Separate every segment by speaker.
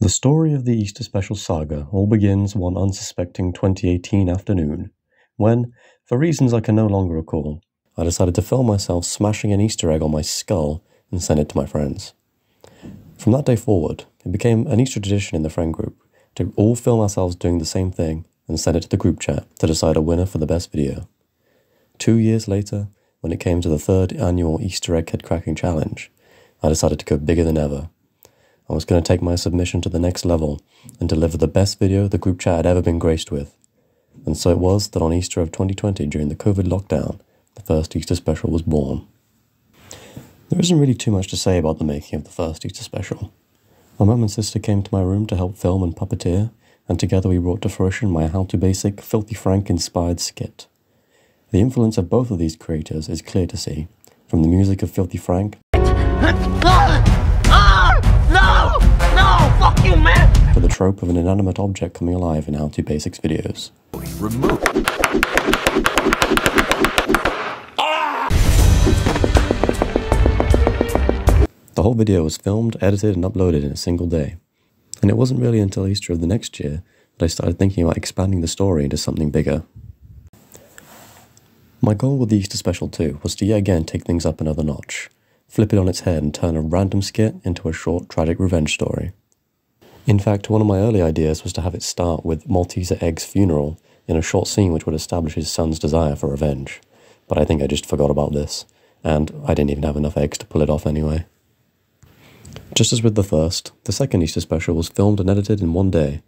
Speaker 1: The story of the Easter Special saga all begins one unsuspecting 2018 afternoon, when, for reasons I can no longer recall, I decided to film myself smashing an Easter egg on my skull and send it to my friends. From that day forward, it became an Easter tradition in the friend group to all film ourselves doing the same thing and send it to the group chat to decide a winner for the best video. 2 years later, when it came to the third annual Easter egg head cracking challenge, I decided to go bigger than ever. I was going to take my submission to the next level and deliver the best video the group chat had ever been graced with. And so it was that on Easter of 2020, during the COVID lockdown, the first Easter special was born. There isn't really too much to say about the making of the first Easter special. My mum and sister came to my room to help film and puppeteer, and together we brought to fruition my How to Basic Filthy Frank inspired skit. The influence of both of these creators is clear to see, from the music of Filthy Frank
Speaker 2: Fuck you, man!
Speaker 1: to the trope of an inanimate object coming alive in How to Basics videos.
Speaker 2: Remove.
Speaker 1: The whole video was filmed, edited, and uploaded in a single day. And it wasn't really until Easter of the next year that I started thinking about expanding the story into something bigger. My goal with the Easter special too was to yet again take things up another notch, flip it on its head and turn a random skit into a short, tragic revenge story. In fact, one of my early ideas was to have it start with Malteser Egg's funeral in a short scene which would establish his son's desire for revenge. But I think I just forgot about this, and I didn't even have enough eggs to pull it off anyway. Just as with the first, the second Easter special was filmed and edited in one day,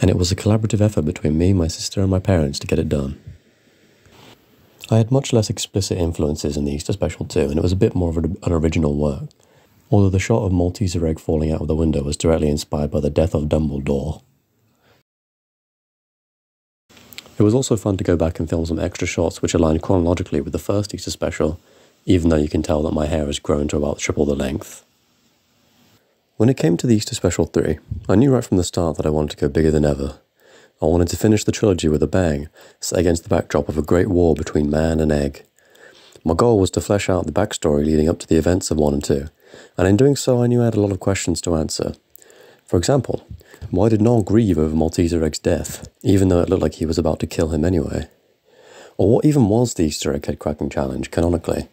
Speaker 1: and it was a collaborative effort between me, my sister, and my parents to get it done. I had much less explicit influences in the Easter special too, and it was a bit more of an original work, although the shot of Malteser Egg falling out of the window was directly inspired by the death of Dumbledore. It was also fun to go back and film some extra shots which aligned chronologically with the first Easter special, even though you can tell that my hair has grown to about triple the length. When it came to the Easter Special 3, I knew right from the start that I wanted to go bigger than ever. I wanted to finish the trilogy with a bang, set against the backdrop of a great war between man and egg. My goal was to flesh out the backstory leading up to the events of 1 and 2, and in doing so I knew I had a lot of questions to answer. For example, why did Noel grieve over Malteser Egg's death, even though it looked like he was about to kill him anyway? Or what even was the Easter Egg Head Cracking Challenge, canonically?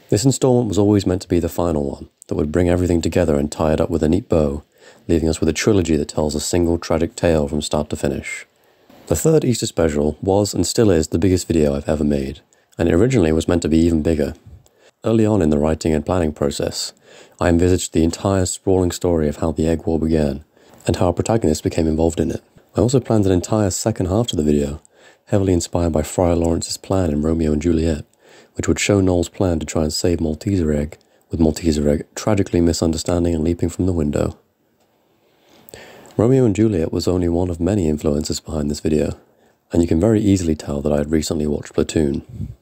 Speaker 1: This installment was always meant to be the final one, that would bring everything together and tie it up with a neat bow, leaving us with a trilogy that tells a single tragic tale from start to finish. The third Easter special was and still is the biggest video I've ever made, and it originally was meant to be even bigger. Early on in the writing and planning process, I envisaged the entire sprawling story of how the Egg War began, and how our protagonist became involved in it. I also planned an entire second half to the video, heavily inspired by Friar Lawrence's plan in Romeo and Juliet, which would show Noel's plan to try and save Malteser Egg, with Malteser Egg tragically misunderstanding and leaping from the window. Romeo and Juliet was only one of many influences behind this video, and you can very easily tell that I had recently watched Platoon.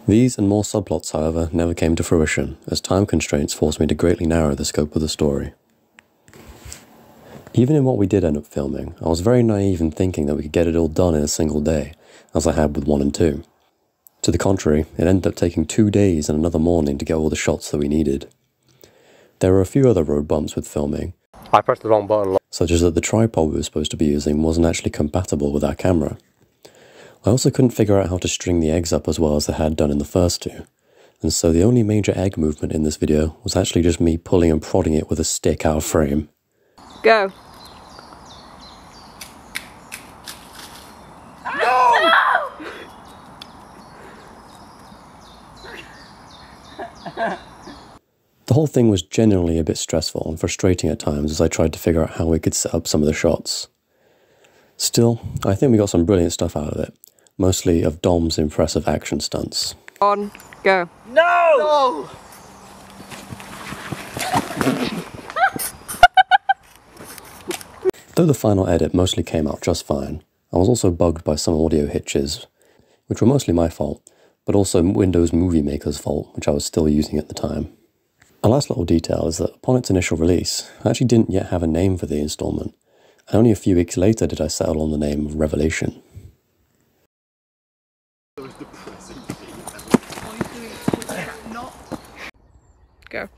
Speaker 1: These and more subplots, however, never came to fruition, as time constraints forced me to greatly narrow the scope of the story. Even in what we did end up filming, I was very naive in thinking that we could get it all done in a single day, as I had with 1 and 2. To the contrary, it ended up taking 2 days and another morning to get all the shots that we needed. There were a few other road bumps with filming. I pressed the wrong button. Such as that the tripod we were supposed to be using wasn't actually compatible with our camera. I also couldn't figure out how to string the eggs up as well as I had done in the first two, and so the only major egg movement in this video was actually just me pulling and prodding it with a stick out of frame.
Speaker 3: Go!
Speaker 2: No!
Speaker 1: The whole thing was genuinely a bit stressful and frustrating at times as I tried to figure out how we could set up some of the shots. Still, I think we got some brilliant stuff out of it, mostly of Dom's impressive action stunts.
Speaker 2: On, go.
Speaker 3: No! No!
Speaker 1: Though the final edit mostly came out just fine, I was also bugged by some audio hitches, which were mostly my fault, but also Windows Movie Maker's fault, which I was still using at the time. A last little detail is that upon its initial release, I actually didn't yet have a name for the installment, and only a few weeks later did I settle on the name of Revelation.
Speaker 2: Go.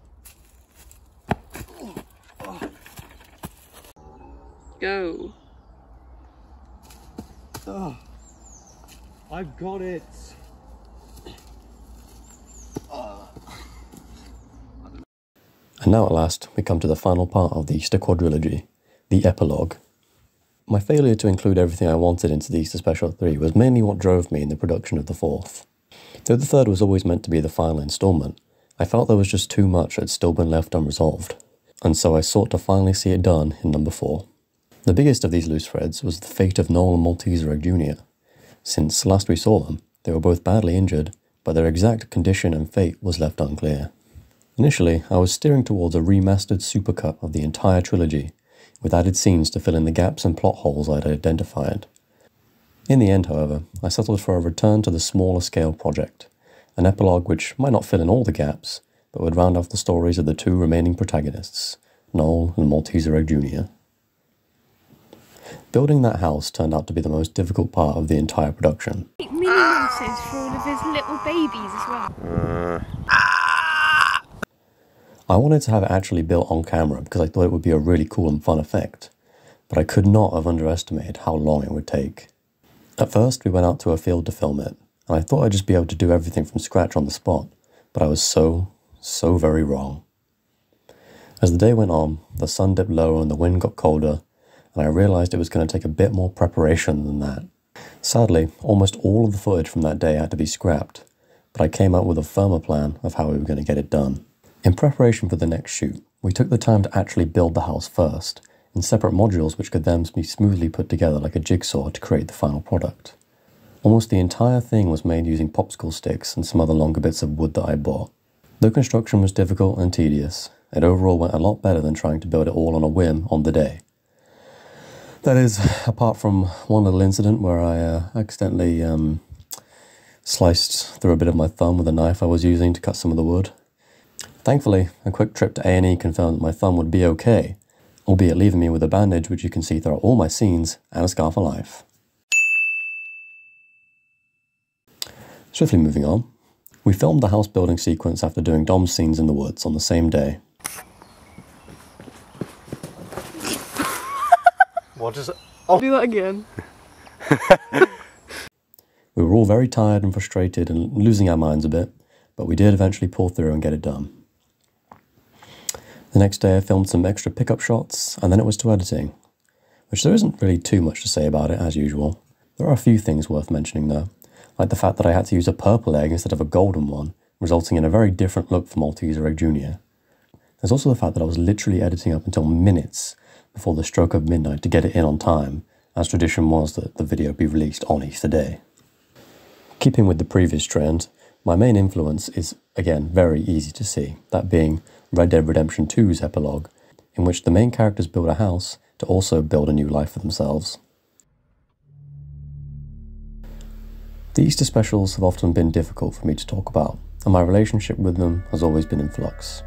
Speaker 2: Go.
Speaker 3: Oh, I've got it.
Speaker 1: And now at last, we come to the final part of the Easter quadrilogy, the epilogue. My failure to include everything I wanted into the Easter Special 3 was mainly what drove me in the production of the fourth. Though the third was always meant to be the final installment, I felt there was just too much that had still been left unresolved, and so I sought to finally see it done in number 4. The biggest of these loose threads was the fate of Noel and Malteser Egg Jr. Since last we saw them, they were both badly injured, but their exact condition and fate was left unclear. Initially, I was steering towards a remastered supercut of the entire trilogy, with added scenes to fill in the gaps and plot holes I'd identified. In the end, however, I settled for a return to the smaller scale project, an epilogue which might not fill in all the gaps, but would round off the stories of the two remaining protagonists, Noel and Malteser Egg Jr. Building that house turned out to be the most difficult part of the entire production.
Speaker 4: Mini houses for all of his little babies as well.
Speaker 1: I wanted to have it actually built on camera because I thought it would be a really cool and fun effect, but I could not have underestimated how long it would take. At first, we went out to a field to film it, and I thought I'd just be able to do everything from scratch on the spot, but I was so very wrong. As the day went on, the sun dipped lower and the wind got colder, and I realised it was going to take a bit more preparation than that. Sadly, almost all of the footage from that day had to be scrapped, but I came up with a firmer plan of how we were going to get it done. In preparation for the next shoot, we took the time to actually build the house first, in separate modules which could then be smoothly put together like a jigsaw to create the final product. Almost the entire thing was made using popsicle sticks and some other longer bits of wood that I bought. Though construction was difficult and tedious, it overall went a lot better than trying to build it all on a whim on the day. That is, apart from one little incident where I accidentally sliced through a bit of my thumb with a knife I was using to cut some of the wood. Thankfully, a quick trip to A&E confirmed that my thumb would be okay, albeit leaving me with a bandage which you can see throughout all my scenes and a scar for life. Swiftly moving on, we filmed the house building sequence after doing Dom's scenes in the woods on the same day.
Speaker 3: What is it? Oh.
Speaker 2: Do that again.
Speaker 1: We were all very tired and frustrated and losing our minds a bit, but we did eventually pull through and get it done. The next day I filmed some extra pickup shots, and then it was to editing, which there isn't really too much to say about it as usual. There are a few things worth mentioning though, like the fact that I had to use a purple egg instead of a golden one, resulting in a very different look for Malteser Egg Jr. There's also the fact that I was literally editing up until minutes before the stroke of midnight to get it in on time, as tradition was that the video be released on Easter Day. Keeping with the previous trend, my main influence is, again, very easy to see, that being Red Dead Redemption 2's epilogue, in which the main characters build a house to also build a new life for themselves. The Easter specials have often been difficult for me to talk about, and my relationship with them has always been in flux.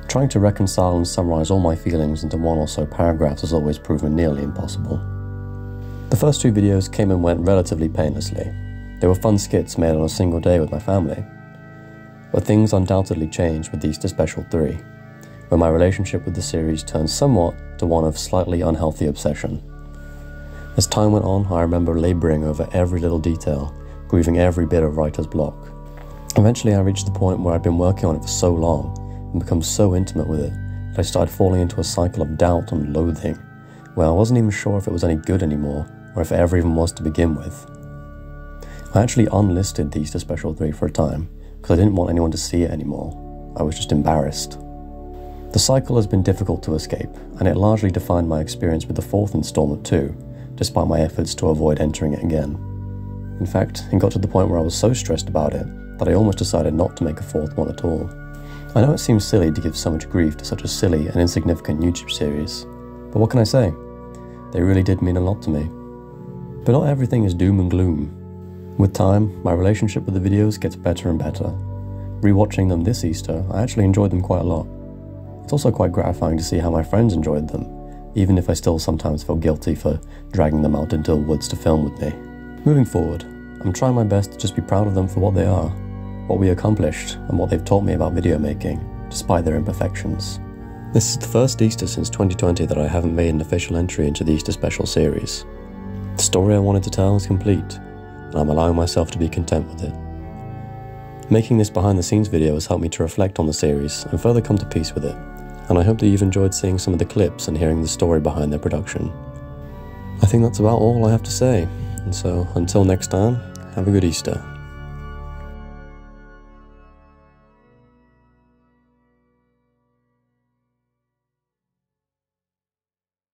Speaker 1: Trying to reconcile and summarise all my feelings into one or so paragraphs has always proven nearly impossible. The first two videos came and went relatively painlessly. They were fun skits made on a single day with my family. But things undoubtedly changed with the Easter Special 3, where my relationship with the series turned somewhat to one of slightly unhealthy obsession. As time went on, I remember labouring over every little detail, grieving every bit of writer's block. Eventually I reached the point where I'd been working on it for so long, and become so intimate with it, that I started falling into a cycle of doubt and loathing, where I wasn't even sure if it was any good anymore, or if it ever even was to begin with. I actually unlisted the Easter Special 3 for a time, because I didn't want anyone to see it anymore. I was just embarrassed. The cycle has been difficult to escape, and it largely defined my experience with the 4th installment too, despite my efforts to avoid entering it again. In fact, it got to the point where I was so stressed about it that I almost decided not to make a 4th one at all. I know it seems silly to give so much grief to such a silly and insignificant YouTube series, but what can I say? They really did mean a lot to me. But not everything is doom and gloom. With time, my relationship with the videos gets better and better. Rewatching them this Easter, I actually enjoyed them quite a lot. It's also quite gratifying to see how my friends enjoyed them, even if I still sometimes feel guilty for dragging them out into the woods to film with me. Moving forward, I'm trying my best to just be proud of them for what they are, what we accomplished, and what they've taught me about video making, despite their imperfections. This is the first Easter since 2020 that I haven't made an official entry into the Easter Special series. The story I wanted to tell is complete, and I'm allowing myself to be content with it. Making this behind the scenes video has helped me to reflect on the series and further come to peace with it, and I hope that you've enjoyed seeing some of the clips and hearing the story behind their production. I think that's about all I have to say, and so until next time, have a good Easter.